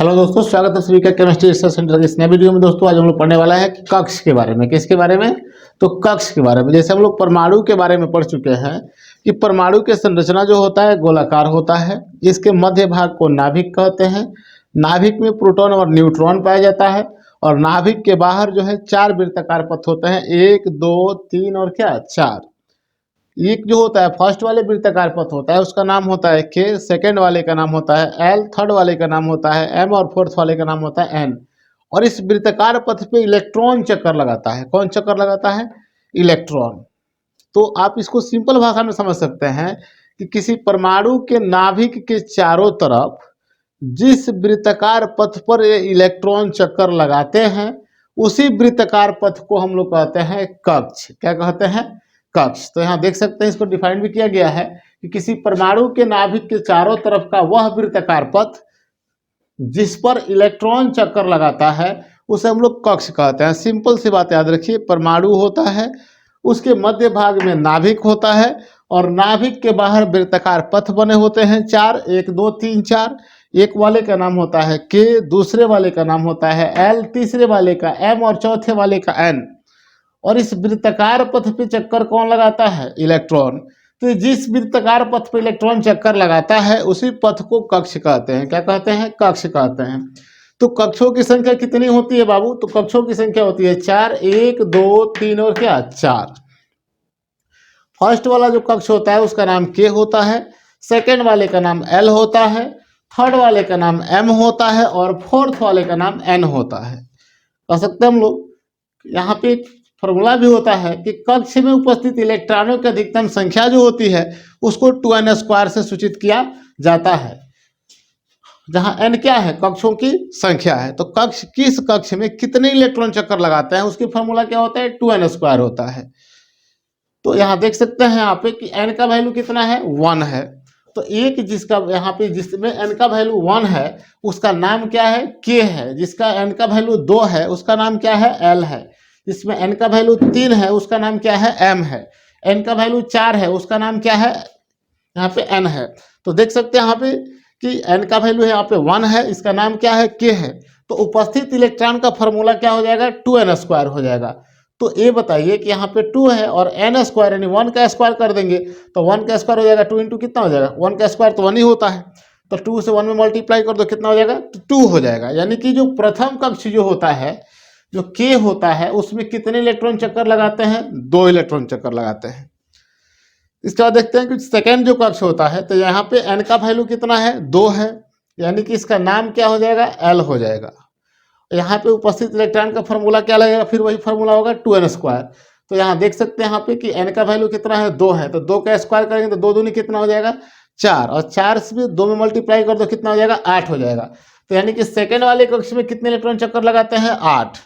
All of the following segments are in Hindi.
हेलो दोस्तों, स्वागत है सभी का केमिस्ट्री रिसर्च सेंटर के इस नए वीडियो में। दोस्तों आज हम लोग पढ़ने वाला है कि कक्ष के बारे में। किसके बारे में? तो कक्ष के बारे में। जैसे हम लोग परमाणु के बारे में पढ़ चुके हैं कि परमाणु की संरचना जो होता है गोलाकार होता है। इसके मध्य भाग को नाभिक कहते हैं। नाभिक में प्रोटॉन और न्यूट्रॉन पाया जाता है और नाभिक के बाहर जो है 4 वृत्ताकार पथ होते हैं, 1 2 3 और क्या 4। एक जो होता है फर्स्ट वाले वृत्ताकार पथ होता है उसका नाम होता है के, सेकंड वाले का नाम होता है एल, थर्ड वाले का नाम होता है एम और फोर्थ वाले का नाम होता है एन। और इस वृत्ताकार पथ पे इलेक्ट्रॉन चक्कर लगाता है। कौन चक्कर लगाता है? इलेक्ट्रॉन। तो आप इसको सिंपल भाषा में समझ सकते हैं कि किसी परमाणु के नाभिक के चारों तरफ जिस वृत्ताकार पथ पर ये इलेक्ट्रॉन चक्कर लगाते हैं उसी वृत्ताकार पथ को हम लोग कहते हैं कक्ष। क्या कहते हैं? कक्ष। तो यहाँ देख सकते हैं, इसको डिफाइन भी किया गया है कि किसी परमाणु के नाभिक के चारों तरफ का वह वृत्ताकार पथ जिस पर इलेक्ट्रॉन चक्कर लगाता है उसे हम लोग कक्ष कहते हैं। सिंपल सी बात याद रखिए, परमाणु होता है, उसके मध्य भाग में नाभिक होता है और नाभिक के बाहर वृत्ताकार पथ बने होते हैं 4, 1 2 3 4। एक वाले का नाम होता है के, दूसरे वाले का नाम होता है एल, तीसरे वाले का एम और चौथे वाले का एन। और इस वृत्ताकार पथ पे चक्कर कौन लगाता है? इलेक्ट्रॉन। तो जिस वृत्ताकार पथ पे इलेक्ट्रॉन चक्कर लगाता है उसी पथ को कक्ष कहते हैं। क्या कहते हैं? कक्ष कहते हैं। तो कक्षों की संख्या कितनी होती है बाबू? तो कक्षों की संख्या होती है 4, 1 2 3 और क्या 4। फर्स्ट वाला जो कक्ष होता है उसका नाम के होता है, सेकेंड वाले का नाम एल होता है, थर्ड वाले का नाम एम होता है और फोर्थ वाले का नाम एन होता है। कह सकते हैं हम लोग यहाँ पे फॉर्मूला भी होता है कि कक्ष में उपस्थित इलेक्ट्रॉनों की अधिकतम संख्या जो होती है उसको 2n² से सूचित किया जाता है, जहां n क्या है? कक्षों की संख्या है। तो कक्ष, किस कक्ष में कितने इलेक्ट्रॉन चक्कर लगाते हैं उसकी फॉर्मूला क्या होता है? 2n² होता है। तो यहाँ देख सकते हैं यहाँ पे कि n का वैल्यू कितना है? 1 है। तो एक जिसका यहाँ पे जिसमें n का वैल्यू 1 है उसका नाम क्या है? k है। जिसका n का वैल्यू 2 है उसका नाम क्या है? l है। जिसमें n का वैल्यू 3 है उसका नाम क्या है? m है। n का वैल्यू 4 है उसका नाम क्या है? यहाँ पे n है। तो देख सकते हैं यहाँ पे कि n का वैल्यू है यहाँ पे 1 है, इसका नाम क्या है? k है। तो उपस्थित इलेक्ट्रॉन का फॉर्मूला क्या हो जाएगा? 2n² हो जाएगा। तो ये बताइए कि यहाँ पे 2 है और n² यानी 1 का स्क्वायर कर देंगे तो 1 का स्क्वायर हो जाएगा 2 इंटू कितना हो जाएगा? 1 का स्क्वायर तो 1 ही होता है। तो 2 से 1 में मल्टीप्लाई कर दो, कितना हो जाएगा? तो 2 हो जाएगा। यानी कि जो प्रथम कक्ष जो होता है, जो के होता है, उसमें कितने इलेक्ट्रॉन चक्कर लगाते हैं? 2 इलेक्ट्रॉन चक्कर लगाते हैं। इसके बाद देखते हैं कि सेकेंड जो कक्ष होता है तो यहाँ पे n का वैल्यू कितना है? 2 है। यानी कि इसका नाम क्या हो जाएगा? l हो जाएगा। यहाँ पे उपस्थित इलेक्ट्रॉन का फॉर्मूला क्या लगेगा? फिर वही फॉर्मूला होगा 2n²। तो यहाँ देख सकते हैं यहाँ पे कि n का वैल्यू कितना है? 2 है। तो 2 का स्क्वायर करेंगे तो 2 दूनी कितना हो जाएगा? 4 और 4 से 2 में मल्टीप्लाई कर दो, कितना हो जाएगा? 8 हो जाएगा। तो यानी कि सेकेंड वाले कक्ष में कितने इलेक्ट्रॉन चक्कर लगाते हैं? 8।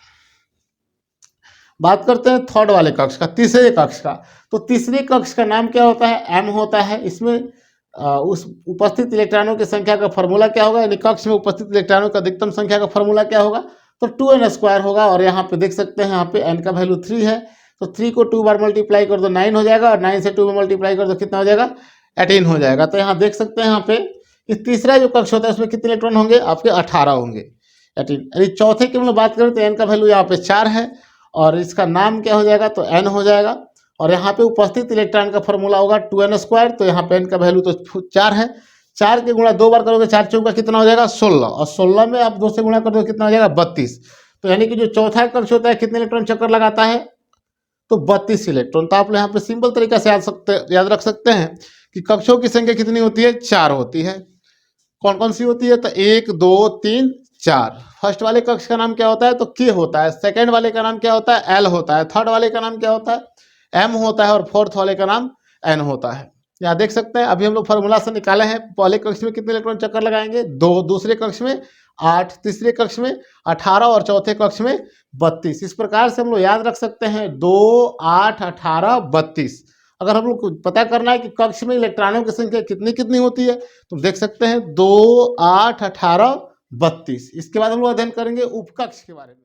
बात करते हैं थर्ड वाले कक्ष का, तीसरे कक्ष का। तो तीसरे कक्ष का नाम क्या होता है? m होता है। इसमें उस उपस्थित इलेक्ट्रॉनों की संख्या का फॉर्मूला क्या होगा? यानी कक्ष में उपस्थित इलेक्ट्रॉनों का अधिकतम संख्या का फॉर्मूला क्या होगा? तो 2n² होगा। और यहाँ पे देख सकते हैं यहाँ पे n का वैल्यू 3 है तो 3 को 2 बार मल्टीप्लाई कर दो 9 हो जाएगा और 9 से 2 में मल्टीप्लाई कर दो, कितना हो जाएगा? 18 हो जाएगा। तो यहाँ देख सकते हैं यहाँ पे कि तीसरा जो कक्ष होता है उसमें कितने इलेक्ट्रॉन होंगे? आपके 18 होंगे, 18। यदि चौथे की हम लोग बात करें तो n का वैल्यू यहाँ पे 4 है और इसका नाम क्या हो जाएगा? तो n हो जाएगा। और यहाँ पे उपस्थित इलेक्ट्रॉन का फॉर्मूला होगा 2n²। तो यहाँ पे n का वैल्यू तो 4 है, 4 के गुणा 2 बार करोगे 4 चौका कितना हो जाएगा? 16 और 16 में आप 2 से गुणा कर दो, कितना हो जाएगा? 32। तो यानी कि जो चौथा कक्ष होता है कितने इलेक्ट्रॉन चक्कर लगाता है? तो 32 इलेक्ट्रॉन। तो आप यहाँ पे सिंपल तरीका से याद रख सकते हैं कि कक्षों की संख्या कितनी होती है? 4 होती है। कौन कौन सी होती है? तो 1 2 3 4। फर्स्ट वाले कक्ष का नाम क्या होता है? तो के होता है। सेकंड वाले का नाम क्या होता है? एल होता है। थर्ड वाले का नाम क्या होता है? एम होता है और फोर्थ वाले का नाम एन होता है। यहाँ देख सकते हैं अभी हम लोग फॉर्मूला से निकाले हैं। पहले कक्ष में कितने इलेक्ट्रॉन चक्कर लगाएंगे? 2, दूसरे कक्ष में 8, तीसरे कक्ष में 18 और चौथे कक्ष में 32। इस प्रकार से हम लोग याद रख सकते हैं 2 8 18 32। अगर हम लोग को पता करना है कि कक्ष में इलेक्ट्रॉनों की संख्या कितनी कितनी होती है तो देख सकते हैं 2 8 18 32। इसके बाद हम लोग अध्ययन करेंगे उपकक्ष के बारे में।